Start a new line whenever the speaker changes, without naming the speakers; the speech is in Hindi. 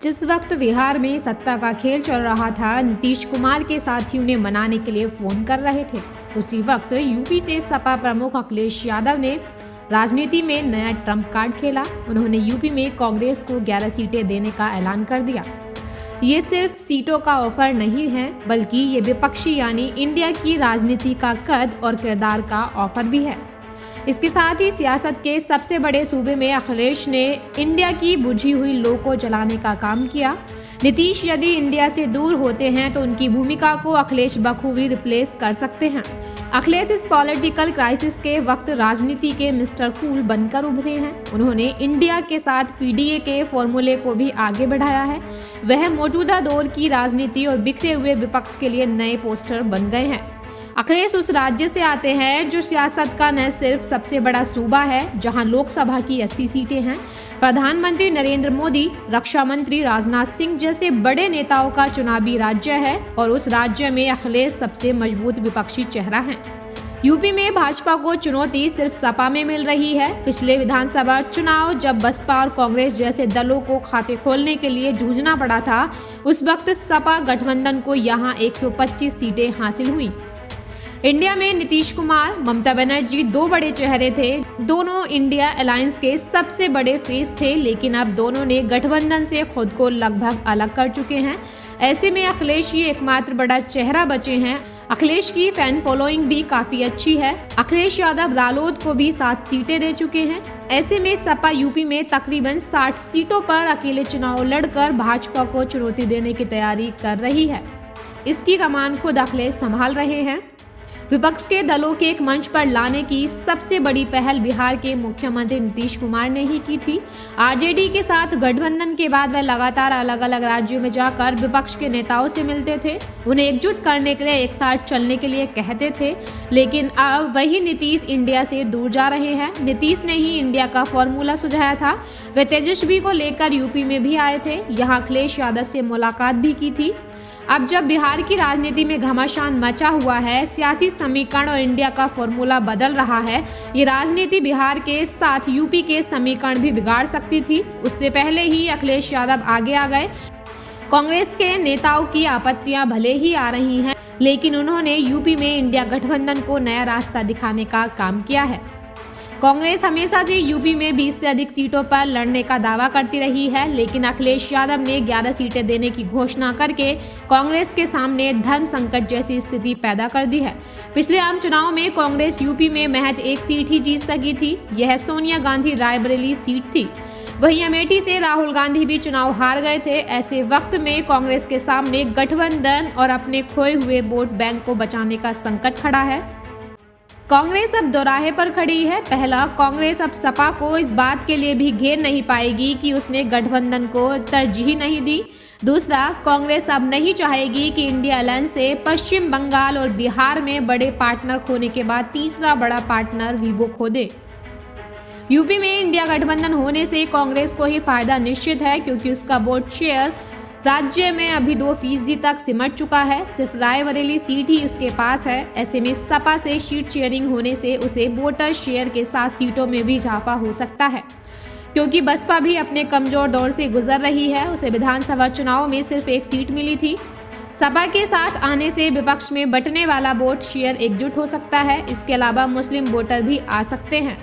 जिस वक्त बिहार में सत्ता का खेल चल रहा था, नीतीश कुमार के साथियों ने मनाने के लिए फोन कर रहे थे। उसी वक्त यूपी से सपा प्रमुख अखिलेश यादव ने राजनीति में नया ट्रम्प कार्ड खेला। उन्होंने यूपी में कांग्रेस को 11 सीटें देने का ऐलान कर दिया। ये सिर्फ सीटों का ऑफर नहीं है, बल्कि ये विपक्षी यानी इंडिया की राजनीति का कद और किरदार का ऑफर भी है। इसके साथ ही सियासत के सबसे बड़े सूबे में अखिलेश ने इंडिया की बुझी हुई लो को जलाने का काम किया। नीतीश यदि इंडिया से दूर होते हैं तो उनकी भूमिका को अखिलेश बखूबी रिप्लेस कर सकते हैं। अखिलेश इस पॉलिटिकल क्राइसिस के वक्त राजनीति के मिस्टर कूल बनकर उभरे हैं। उन्होंने इंडिया के साथ पीडीए के फॉर्मूले को भी आगे बढ़ाया है। वह मौजूदा दौर की राजनीति और बिखरे हुए विपक्ष के लिए नए पोस्टर बन गए हैं। अखिलेश उस राज्य से आते हैं जो सियासत का न सिर्फ सबसे बड़ा सूबा है, जहां लोकसभा की 80 सीटें हैं, प्रधानमंत्री नरेंद्र मोदी, रक्षा मंत्री राजनाथ सिंह जैसे बड़े नेताओं का चुनावी राज्य है, और उस राज्य में अखिलेश सबसे मजबूत विपक्षी चेहरा है। यूपी में भाजपा को चुनौती सिर्फ सपा में मिल रही है। पिछले विधानसभा चुनाव जब बसपा और कांग्रेस जैसे दलों को खाते खोलने के लिए जूझना पड़ा था, उस वक्त सपा गठबंधन को यहां 125 सीटें हासिल हुई। इंडिया में नीतीश कुमार, ममता बनर्जी दो बड़े चेहरे थे। दोनों इंडिया अलायंस के सबसे बड़े फेस थे, लेकिन अब दोनों ने गठबंधन से खुद को लगभग अलग कर चुके हैं। ऐसे में अखिलेश ही एकमात्र बड़ा चेहरा बचे हैं। अखिलेश की फैन फॉलोइंग भी काफी अच्छी है। अखिलेश यादव रालोद को भी 7 सीटें दे चुके हैं। ऐसे में सपा यूपी में तकरीबन 60 सीटों पर अकेले चुनाव लड़कर भाजपा को चुनौती देने की तैयारी कर रही है। इसकी कमान खुद अखिलेश संभाल रहे हैं। विपक्ष के दलों के एक मंच पर लाने की सबसे बड़ी पहल बिहार के मुख्यमंत्री नीतीश कुमार ने ही की थी। आरजेडी के साथ गठबंधन के बाद वह लगातार अलग अलग राज्यों में जाकर विपक्ष के नेताओं से मिलते थे, उन्हें एकजुट करने के लिए एक साथ चलने के लिए कहते थे। लेकिन अब वही नीतीश इंडिया से दूर जा रहे हैं। नीतीश ने ही इंडिया का फॉर्मूला सुझाया था। वे तेजस्वी को लेकर यूपी में भी आए थे, यहाँ अखिलेश यादव से मुलाकात भी की थी। अब जब बिहार की राजनीति में घमासान मचा हुआ है, सियासी समीकरण और इंडिया का फॉर्मूला बदल रहा है, ये राजनीति बिहार के साथ यूपी के समीकरण भी बिगाड़ सकती थी। उससे पहले ही अखिलेश यादव आगे आ गए। कांग्रेस के नेताओं की आपत्तियां भले ही आ रही हैं, लेकिन उन्होंने यूपी में इंडिया गठबंधन को नया रास्ता दिखाने का काम किया है। कांग्रेस हमेशा से यूपी में 20 से अधिक सीटों पर लड़ने का दावा करती रही है, लेकिन अखिलेश यादव ने 11 सीटें देने की घोषणा करके कांग्रेस के सामने धर्म संकट जैसी स्थिति पैदा कर दी है। पिछले आम चुनाव में कांग्रेस यूपी में महज 1 सीट ही जीत सकी थी। यह सोनिया गांधी रायबरेली सीट थी। वहीं अमेठी से राहुल गांधी भी चुनाव हार गए थे। ऐसे वक्त में कांग्रेस के सामने गठबंधन और अपने खोए हुए वोट बैंक को बचाने का संकट खड़ा है। कांग्रेस अब दोराहे पर खड़ी है। पहला, कांग्रेस अब सपा को इस बात के लिए भी घेर नहीं पाएगी कि उसने गठबंधन को तरजीह नहीं दी। दूसरा, कांग्रेस अब नहीं चाहेगी कि इंडिया अलायंस से पश्चिम बंगाल और बिहार में बड़े पार्टनर खोने के बाद तीसरा बड़ा पार्टनर वीवो खो दे। यूपी में इंडिया गठबंधन होने से कांग्रेस को ही फायदा निश्चित है, क्योंकि उसका वोट शेयर राज्य में अभी 2% तक सिमट चुका है। सिर्फ रायबरेली सीट ही उसके पास है। ऐसे में सपा से सीट शेयरिंग होने से उसे वोटर शेयर के साथ सीटों में भी इजाफा हो सकता है, क्योंकि बसपा भी अपने कमजोर दौर से गुजर रही है। उसे विधानसभा चुनाव में सिर्फ 1 सीट मिली थी। सपा के साथ आने से विपक्ष में बंटने वाला वोट शेयर एकजुट हो सकता है। इसके अलावा मुस्लिम वोटर भी आ सकते हैं।